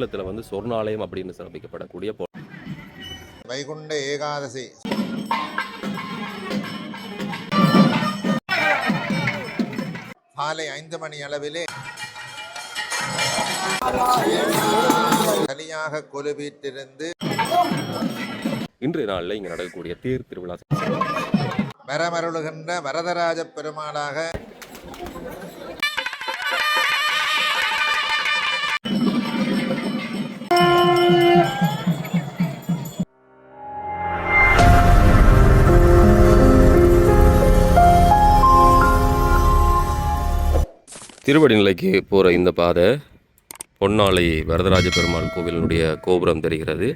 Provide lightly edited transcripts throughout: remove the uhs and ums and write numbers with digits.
வந்து சொர்ணாலயம் அப்படின்னு சிறப்பிக்கப்படக்கூடிய வைகுண்ட ஏகாதசி காலை 5 மணி அளவிலே தனியாக கொலுவீட்டிருந்து இன்றைய நாளில் இங்கே நடக்கக்கூடிய தேர் திருவிழா வரமருளுகின்ற வரதராஜ பெருமாளாக திருவடிநிலைக்கு போகிற இந்த பாதை பொன்னாலை வரதராஜ பெருமாள் கோவிலினுடைய கோபுரம் தெரிகிறது.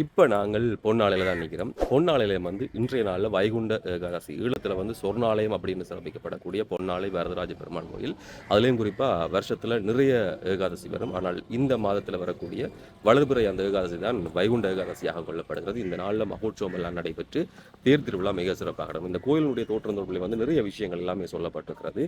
இப்போ நாங்கள் பொன்னாலையில் தான் நிற்கிறோம். பொன்னாலையில் வந்து இன்றைய நாளில் வைகுண்ட ஏகாதசி, ஈழத்தில் வந்து சொர்ணாலயம் அப்படின்னு சிறப்பிக்கப்படக்கூடிய பொன்னாலை வரதராஜ பெருமாள் கோயில். அதுலேயும் குறிப்பாக வருஷத்தில் நிறைய ஏகாதசி வரும். ஆனால் இந்த மாதத்தில் வரக்கூடிய வளர்பிறை அந்த ஏகாதசி தான் வைகுண்ட ஏகாதசியாக கொள்ளப்படுகிறது. இந்த நாளில் மகோற்சவம் எல்லாம் நடைபெற்று தேர் திருவிழா மிக சிறப்பாக. இந்த கோயிலுடைய தோற்றந்தோர்களை வந்து நிறைய விஷயங்கள் எல்லாமே சொல்லப்பட்டிருக்கிறது.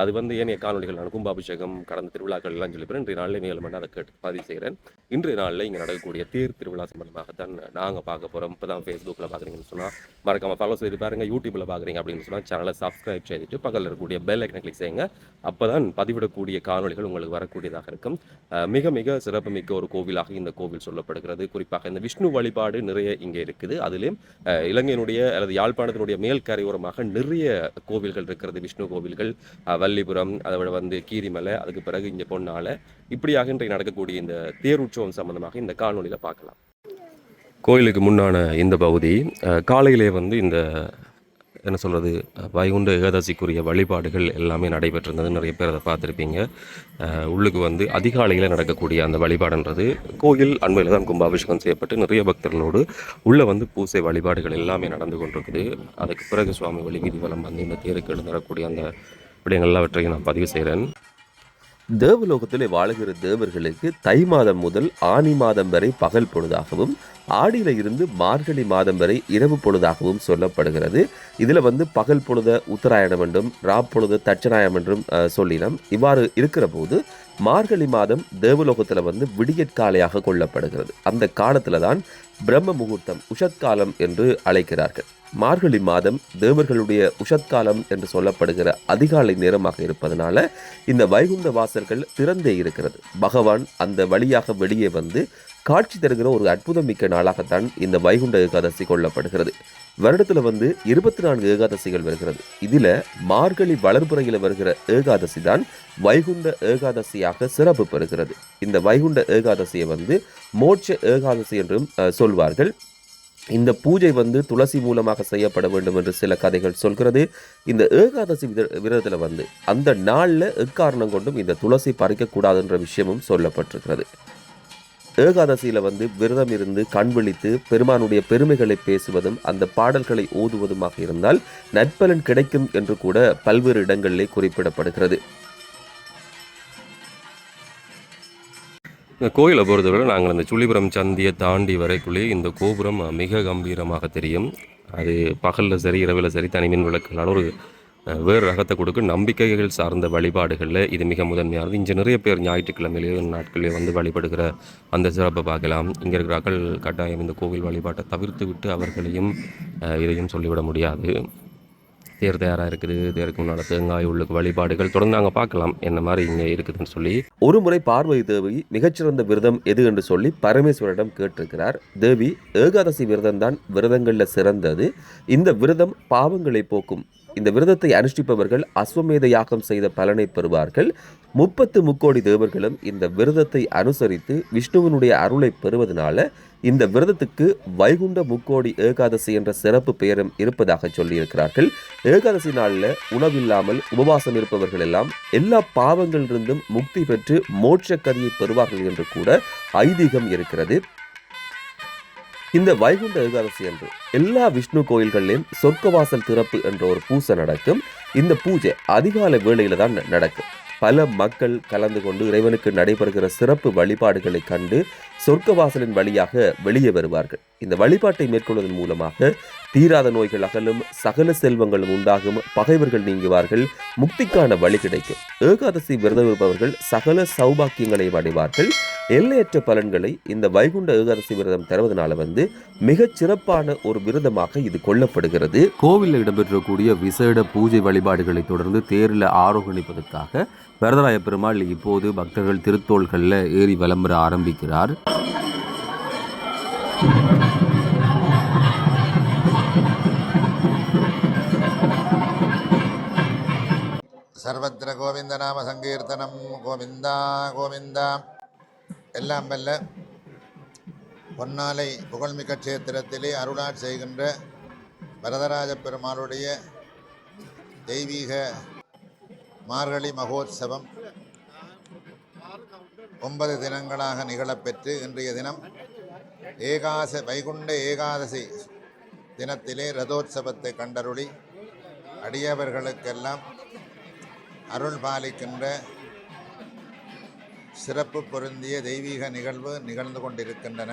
அது வந்து ஏனைய காணொலிகள் நான் கும்பாபிஷேகம் கடந்த திருவிழாக்கள் எல்லாம் சொல்லிப்பேன். இன்றைய நாளில் மேலும் அதை கேட்டு பதிவு செய்கிறேன். இன்றைய நாளில் இங்கே நடக்கக்கூடிய தேர் திருவிழா சம்பந்தமாகத்தான் நாங்கள் பார்க்க போகிறோம். இப்போ தான் ஃபேஸ்புக்கில் பார்க்குறீங்கன்னு சொன்னால் மறக்காமல் ஃபாலோ செய்து பாருங்கள். யூடியூப்பில் பார்க்குறீங்க அப்படின்னு சொன்னால் சேனலை சப்ஸ்கிரைப் செய்துட்டு பக்கத்தில் இருக்கக்கூடிய பெல் ஐக்கனை கிளிக் செய்யுங்க. அப்போ தான் பதிவிடக்கூடிய காணொலிகள் உங்களுக்கு வரக்கூடியதாக இருக்கும். மிக மிக சிறப்புமிக்க ஒரு கோவிலாக இந்த கோவில் சொல்லப்படுகிறது. குறிப்பாக இந்த விஷ்ணு வழிபாடு நிறைய இங்கே இருக்குது. அதுலேயும் இலங்கையினுடைய அல்லது யாழ்ப்பாணத்தினுடைய மேல் கரையோரமாக நிறைய கோவில்கள் இருக்கிறது. விஷ்ணு கோவில்கள், வள்ளிபுரம், அதை விட வந்து கீரிமலை, அதுக்கு பிறகு இங்கே பொன்னாலை, இப்படியாக இன்றைக்கு நடக்கக்கூடிய இந்த தேர் உற்சவம் சம்பந்தமாக இந்த காணொலியில் பார்க்கலாம். கோயிலுக்கு முன்னான இந்த பகுதி காலையிலே வந்து இந்த என்ன சொல்கிறது வைகுண்ட ஏகாதசிக்குரிய வழிபாடுகள் எல்லாமே நடைபெற்றிருந்தது. நிறைய பேர் அதை பார்த்துருப்பீங்க. உள்ளுக்கு வந்து அதிகாலையில் நடக்கக்கூடிய அந்த வழிபாடுன்றது கோயில் அண்மையில் தான் கும்பாபிஷேகம் செய்யப்பட்டு நிறைய பக்தர்களோடு உள்ளே வந்து பூசை வழிபாடுகள் எல்லாமே நடந்து கொண்டிருக்குது. அதுக்கு பிறகு சுவாமி வழி வீதிவலம் வந்து இந்த தேருக்கு எழுந்தரக்கூடிய அந்த விடயங்கள் எல்லாவற்றையும் நான் பதிவு செய்கிறேன். தேவலோகத்திலே வாழுகிற தேவர்களுக்கு தை மாதம் முதல் ஆனி மாதம் வரை பகல் பொழுதாகவும், ஆடியில இருந்து மார்கழி மாதம் வரை இரவு பொழுதாகவும் சொல்லப்படுகிறது. இதில் வந்து பகல் பொழுத உத்தராயணம் என்றும் ராப்பொழுது தட்சநாயம் என்றும் சொல்லினோம். இவ்வாறு இருக்கிற போது மார்கழி மாதம் தேவலோகத்தில் வந்து விடியற்காலையாக கொள்ளப்படுகிறது. அந்த காலத்தில் தான் பிரம்ம முகூர்த்தம், உஷத்காலம் என்று அழைக்கிறார்கள். மார்கழி மாதம் தேவர்களுடைய உஷத்காலம் என்று சொல்லப்படுகிற அதிகாலை நேரமாக இருப்பதனால இந்த வைகுண்ட வாசல்கள் திறந்தே இருக்கிறது. பகவான் அந்த வழியாக வெளியே வந்து காட்சி தருகிற ஒரு அற்புதமிக்க நாளாகத்தான் இந்த வைகுண்ட ஏகாதசி கொள்ளப்படுகிறது. வருடத்தில் வந்து 24 ஏகாதசிகள் வருகிறது. இதில் மார்கழி வளர்புறையில் வருகிற ஏகாதசி தான் வைகுண்ட ஏகாதசியாக சிறப்பு பெறுகிறது. இந்த வைகுண்ட ஏகாதசியை வந்து மோட்ச ஏகாதசி என்றும் சொல்வார்கள். இந்த பூஜை வந்து துளசி மூலமாக செய்யப்பட வேண்டும் என்று சில கதைகள் சொல்கிறது. இந்த ஏகாதசி விரதத்தில் வந்து அந்த நாளில் எக்காரணம் கொண்டும் இந்த துளசி பறிக்கக்கூடாதுன்ற விஷயமும் சொல்லப்பட்டிருக்கிறது. ஏகாதசியில் வந்து விரதம் இருந்து கண் விழித்து பெருமானுடைய பெருமைகளை பேசுவதும் அந்த பாடல்களை ஓதுவதுமாக இருந்தால் நற்பலன் கிடைக்கும் என்று கூட பல்வேறு இடங்களிலே குறிப்பிடப்படுகிறது. இந்த கோயிலை பொறுத்தவரை நாங்கள் இந்த சுழிபுரம் சந்தியை தாண்டி வரைக்குள்ளே இந்த கோபுரம் மிக கம்பீரமாக தெரியும். அது பகலில் சரி இரவில் சரி தனிமின் விளக்குகளான ஒரு வேறு ரகத்தை கொடுக்க நம்பிக்கைகள் சார்ந்த வழிபாடுகளில் இது மிக முதன்மையானது. இங்கே நிறைய பேர் ஞாயிற்றுக்கிழமையிலேயோ நாட்களிலேயோ வந்து வழிபடுகிற அந்த சிறப்பை பார்க்கலாம். இங்கே இருக்கிறார்கள் கட்டாயம் இந்த கோவில் வழிபாட்டை தவிர்த்து விட்டு அவர்களையும் இதையும் சொல்லிவிட முடியாது. தேர் தயாராக இருக்குது, தேருக்கு முன்னாடி தேங்காய் உள்ளுக்கு வழிபாடுகள் தொடர்ந்து நாங்கள் பார்க்கலாம் என்ன மாதிரி இங்கே இருக்குதுன்னு சொல்லி. ஒரு முறை பார்வதி தேவி மிகச்சிறந்த விரதம் எது என்று சொல்லி பரமேஸ்வரிடம் கேட்டிருக்கிறார். தேவி, ஏகாதசி விரதம் தான் விரதங்களில் சிறந்தது. இந்த விரதம் பாவங்களை போக்கும். இந்த விரதத்தை அனுஷ்டிப்பவர்கள் அஸ்வமேத யாகம் செய்த பலனை பெறுவார்கள். 30 முக்கோடி தேவர்களும் இந்த விரதத்தை அனுசரித்து விஷ்ணுவினுடைய அருளை பெறுவதனால இந்த விரதத்துக்கு வைகுண்ட முக்கோடி ஏகாதசி என்ற சிறப்பு பெயரும் இருப்பதாக சொல்லியிருக்கிறார்கள். ஏகாதசி நாளில் உணவில்லாமல் உபவாசம் இருப்பவர்கள் எல்லாம் எல்லா பாவங்களிலிருந்தும் முக்தி பெற்று மோட்ச கதியை பெறுவார்கள் என்று கூட ஐதீகம் இருக்கிறது. இந்த வைகுண்ட ஏகாதசி அன்று எல்லா விஷ்ணு கோயில்களிலும் சொர்க்கவாசல் திறப்பு என்ற ஒரு பூசை நடக்கும். இந்த பூஜை அதிகாலை வேளையில தான் நடக்கும். பல மக்கள் கலந்து கொண்டு இறைவனுக்கு நடைபெறுகிற சிறப்பு வழிபாடுகளை கண்டு சொர்க்கவாசலின் வழியாக வெளியே வருவார்கள். இந்த வழிபாட்டை மேற்கொள்வதன் மூலமாக தீராத நோய்கள் அகலும், சகல செல்வங்களும் உண்டாகும், பகைவர்கள் நீங்குவார்கள், முக்திக்கான வழி கிடைக்கும். ஏகாதசி விரதம் இருப்பவர்கள் சகல சௌபாக்கியங்களையும் அடைவார்கள். எல்லையற்ற பலன்களை இந்த வைகுண்ட ஏகாதசி விரதம் தருவதனால மிகச் சிறப்பான ஒரு விரதமாக இது கொள்ளப்படுகிறது. கோவிலில் இடம்பெற்றக்கூடிய விசேட பூஜை வழிபாடுகளை தொடர்ந்து தேரில் ஆரோகணிப்பதற்காக வரதராய பெருமாள் இப்போது பக்தர்கள் திருத்தோள்களில் ஏறி வலம் வர ஆரம்பிக்கிறார். சர்வத்திர கோவிந்த நாம சங்கீர்த்தனம் கோவிந்தா கோவிந்தா. எல்லாம் வல்ல பொன்னாலை புகழ்மிக்க கஷேத்திரத்திலே அருளாட் செய்கின்ற வரதராஜ பெருமாளுடைய தெய்வீக மார்கழி மகோத்சவம் 9 தினங்களாக நிகழப்பெற்று இன்றைய தினம் வைகுண்ட ஏகாதசி தினத்திலே ரதோத்சவத்தை கண்டருளி அடியவர்களுக்கெல்லாம் அருள் பாலிக்கின்ற சிறப்பு பொருந்திய தெய்வீக நிகழ்வு நிகழ்ந்து கொண்டிருக்கின்றன.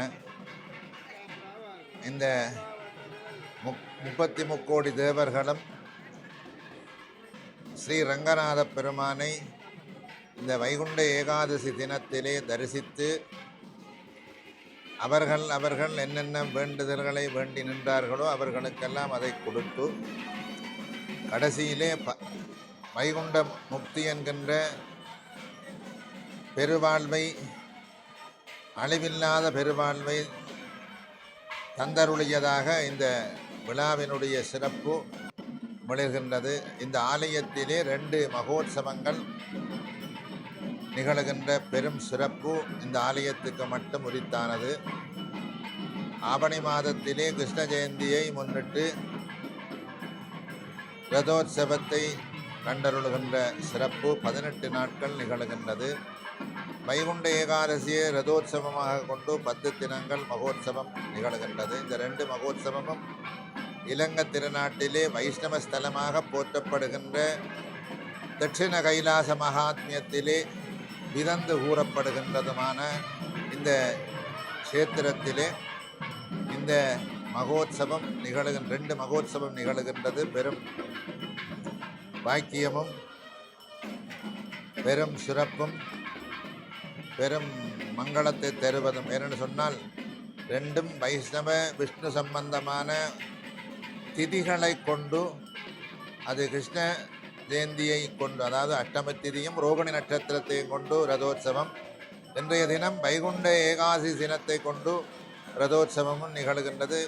இந்த 33 கோடி தேவர்களும் ஸ்ரீ ரங்கநாத பெருமானை இந்த வைகுண்ட ஏகாதசி தினத்திலே தரிசித்து அவர்கள் என்னென்ன வேண்டுதல்களை வேண்டி நின்றார்களோ அவர்களுக்கெல்லாம் அதை கொடுத்து கடைசியிலே வைகுண்ட முக்தி என்கின்ற பெருவாழ்வை, அழிவில்லாத பெருவாழ்வை தந்தருளியதாக இந்த விழாவினுடைய சிறப்பு மிளர்கின்றது. இந்த ஆலயத்திலே 2 மகோத்சவங்கள் நிகழ்கின்ற பெரும் சிறப்பு இந்த ஆலயத்துக்கு மட்டும் உரித்தானது. ஆவணி மாதத்திலே கிருஷ்ண ஜெயந்தியை முன்னிட்டு ரதோத்சவத்தை கண்டருளுகின்ற சிறப்பு 18 நாட்கள் நிகழ்கின்றது. வைகுண்ட ஏகாதசியை ரதோத்சவமாக கொண்டு 10 தினங்கள் மகோத்சவம் நிகழ்கின்றது. இந்த 2 மகோத்சவமும் இலங்கை திருநாட்டிலே வைஷ்ணவ ஸ்தலமாக போற்றப்படுகின்ற தட்சிண கைலாச மகாத்மியத்திலே விதந்து கூறப்படுகின்றதுமான இந்த கஷேத்திரத்திலே இந்த மகோத்சவம் 2 மகோத்சவம் நிகழ்கின்றது. பெரும் பாக்கியமும் பெரும் சிறப்பும் பெரும் மங்களத்தை தருவதும். ஏனென்று சொன்னால் 2ம் வைஷ்ணவ விஷ்ணு சம்பந்தமான திதிகளை கொண்டு, அது கிருஷ்ண ஜெயந்தியை கொண்டு, அதாவது அஷ்டம திதியும் ரோகிணி நட்சத்திரத்தையும் கொண்டு ரதோத்சவம். இன்றைய தினம் வைகுண்ட ஏகாதசி தினத்தை கொண்டு ரதோத்சவமும் நிகழ்கின்றது.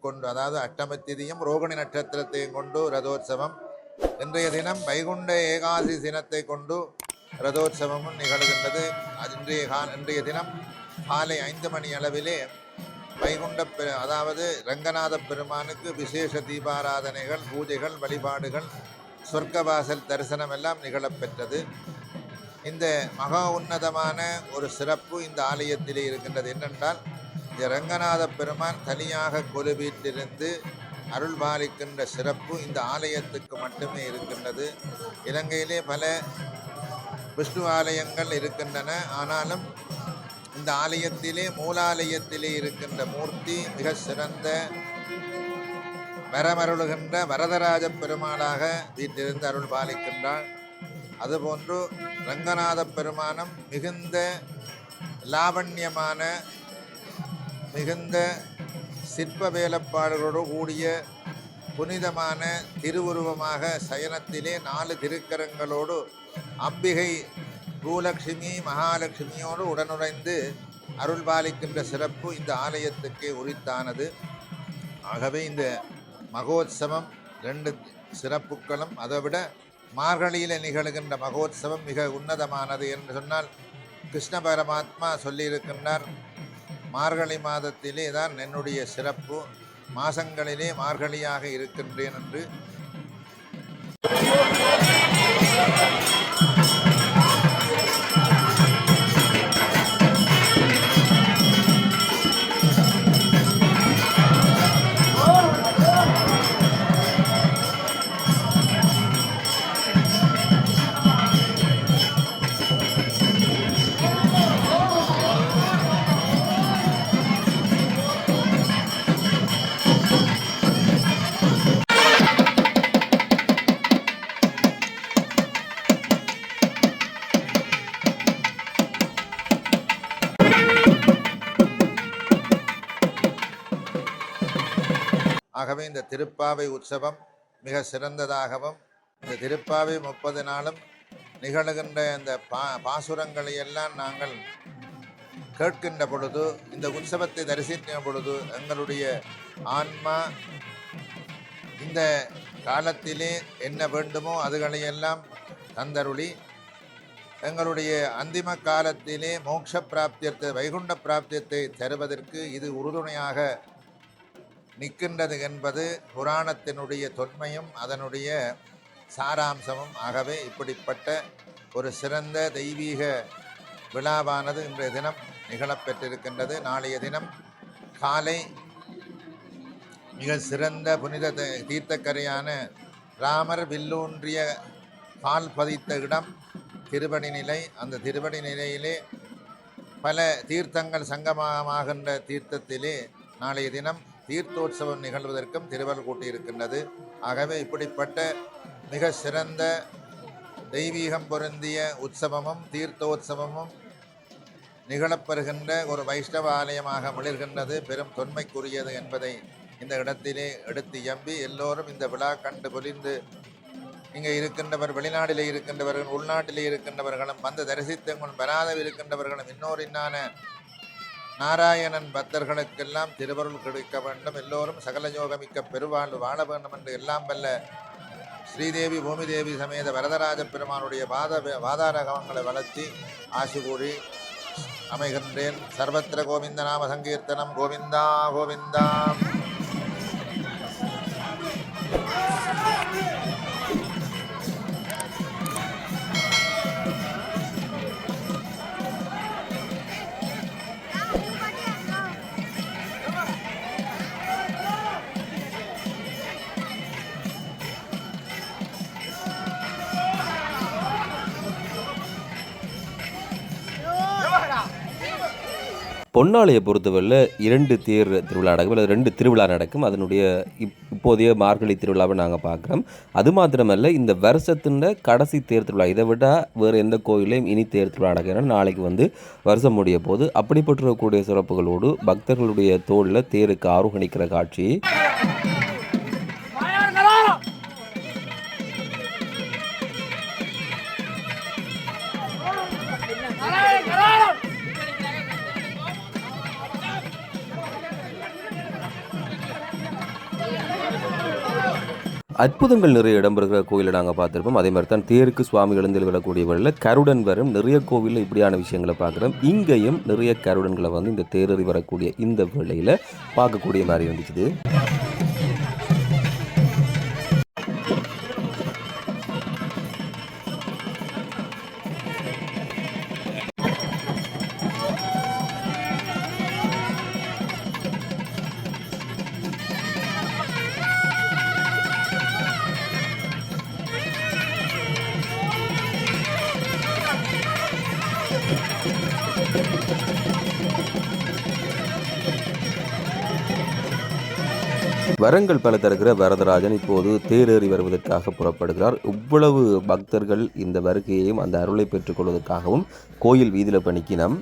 கொண்டு, அதாவது அஷ்டம திதியும் ரோகிணி நட்சத்திரத்தையும் கொண்டு ரதோத்சவம். இன்றைய தினம் வைகுண்ட ஏகாதசி தினத்தை கொண்டு ரதோத்சவமும் நிகழ்கின்றது. இன்றைய தினம் காலை 5 மணி அளவிலே வைகுண்ட அதாவது ரங்கநாத பெருமானுக்கு விசேஷ தீபாராதனைகள், பூஜைகள், வழிபாடுகள், சொர்க்கவாசல் தரிசனம் எல்லாம் நிகழப்பெற்றது. இந்த மகா உன்னதமான ஒரு சிறப்பு இந்த ஆலயத்திலே இருக்கின்றது. என்னென்றால், இந்த ரங்கநாத பெருமான் தனியாக கொலுவீட்டிலிருந்து அருள் பாலிக்கின்ற சிறப்பு இந்த ஆலயத்துக்கு மட்டுமே இருக்கின்றது. இலங்கையிலே பல விஷ்ணு ஆலயங்கள் இருக்கின்றன. ஆனாலும் இந்த ஆலயத்திலே மூலாலயத்திலே இருக்கின்ற மூர்த்தி மிக சிறந்த வரமருளுகின்ற வரதராஜ பெருமாளாக வீட்டிலிருந்து அருள் பாலிக்கின்றாள். அதுபோன்று ரங்கநாத பெருமானம் மிகுந்த லாவண்யமான, மிகுந்த சிற்ப வேலைப்பாடுகளோடு கூடிய புனிதமான திருவுருவமாக சயனத்திலே 4 திருக்கரங்களோடு அம்பிகை பூலக்ஷ்மி மகாலட்சுமியோடு உடனுறைந்து அருள் பாலிக்கின்ற சிறப்பு இந்த ஆலயத்துக்கே உரித்தானது. ஆகவே இந்த மகோத்சவம் ரெண்டு சிறப்புகளும், அதைவிட மார்கழியில் நிகழ்கின்ற மகோத்சவம் மிக உன்னதமானது என்று சொன்னால், கிருஷ்ண பரமாத்மா சொல்லியிருக்கின்றார், மார்கழி மாதத்திலே தான் என்னுடைய சிறப்பு, மாசங்களிலே மார்கழியாக இருக்கின்றேன் என்று. ஆகவே இந்த திருப்பாவை உற்சவம் மிக சிறந்ததாகவும், இந்த திருப்பாவை 30 நாளும் நிகழ்கின்ற இந்த பாசுரங்களை எல்லாம் நாங்கள் கேட்கின்ற பொழுது, இந்த உற்சவத்தை தரிசிக்கின்ற பொழுது எங்களுடைய ஆன்மா இந்த காலத்திலே என்ன வேண்டுமோ அதுகளையெல்லாம் தந்தருளி எங்களுடைய அந்திம காலத்திலே மோட்ச பிராப்தியத்தை, வைகுண்ட பிராப்தியத்தை தருவதற்கு இது உறுதுணையாக நிற்கின்றது என்பது புராணத்தினுடைய தொன்மையும் அதனுடைய சாராம்சமும். ஆகவே இப்படிப்பட்ட ஒரு சிறந்த தெய்வீக விழாவானது இன்றைய தினம் நிகழப்பெற்றிருக்கின்றது. நாளைய தினம் காலை மிக சிறந்த புனித தீர்த்தக்கரையான ராமர் வில்லூன்றிய கால் பதித்த இடம் திருவடி நிலை. அந்த திருவடி நிலையிலே பல தீர்த்தங்கள் சங்கமமாகின்ற தீர்த்தத்திலே நாளைய தினம் தீர்த்தோற்சவம் நிகழ்வதற்கும் திருவள் கூட்டியிருக்கின்றது. ஆகவே இப்படிப்பட்ட மிக சிறந்த தெய்வீகம் பொருந்திய உற்சவமும் தீர்த்தோற்சவமும் நிகழப்பெறுகின்ற ஒரு வைஷ்ணவ ஆலயமாக மிளிர்கின்றது, பெரும் தொன்மைக்குரியது என்பதை இந்த இடத்திலே எடுத்து எம்பி எல்லோரும் இந்த விழா கண்டு பொலிந்து இங்கே இருக்கின்றவர், வெளிநாட்டிலே இருக்கின்றவர்கள், உள்நாட்டிலே இருக்கின்றவர்களும் வந்து தரிசித்தவங்களும் வராத இருக்கின்றவர்களும் இன்னொரின்னான நாராயணன் பக்தர்களுக்கெல்லாம் திருவருள் கிடைக்க வேண்டும். எல்லோரும் சகல யோகமிக்க பெருவாழ்வு வாழ வேண்டும் என்று எல்லாம் வல்ல ஸ்ரீதேவி பூமிதேவி சமேத வரதராஜ பெருமானுடைய வாதாரகங்களை வளர்த்தி ஆசி கூறி அமைகின்றேன். சர்வத்திர கோவிந்த நாம சங்கீர்த்தனம். கோவிந்தா கோவிந்தா. பொன்னாளையை பொறுத்தவரையில் 2 தேர் திருவிழா நடக்கும், அல்லது 2 திருவிழா நடக்கும். அதனுடைய இப்போதைய மார்கழி திருவிழாவை நாங்கள் பார்க்குறோம். அது மாத்திரமல்ல, இந்த வருஷத்தின் கடைசி தேர் திருவிழா. இதை விட வேறு எந்த கோயிலையும் இனி தேர் திருவிழா நடக்கிறேன். நாளைக்கு வருஷம் முடிய போது அப்படிப்பட்டிருக்கக்கூடிய சிறப்புகளோடு பக்தர்களுடைய தோளில் தேருக்கு ஆரோகணிக்கிற காட்சி அற்புதங்கள் நிறைய இடம்பெறுகிற கோயிலை நாங்கள் பார்த்துருப்போம். அதே மாதிரி தான் தேருக்கு சுவாமி எழுந்தில் விழக்கூடிய வழியில் கருடன் வரும் நிறைய கோவிலில் இப்படியான விஷயங்களை பார்க்குறோம். இங்கேயும் நிறைய கருடன்களை இந்த தேரறி வரக்கூடிய இந்த வேளையில் பார்க்கக்கூடிய மாதிரி வந்துச்சுது. வரங்கள் பல தருகிற வரதராஜன் இப்போது தேரேறி வருவதற்காக புறப்படுகிறார். இவ்வளவு பக்தர்கள் இந்த வருகையையும் அந்த அருளை பெற்றுக்கொள்வதற்காகவும் கோயில் வீதியில் பணிக்கினோம்.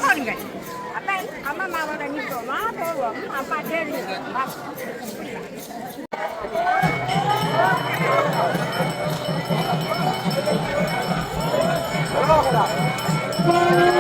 போடுங்க அப்ப அம்மா மாவோட நிற்போமா போவோம் அப்பா தெரியும் Hello.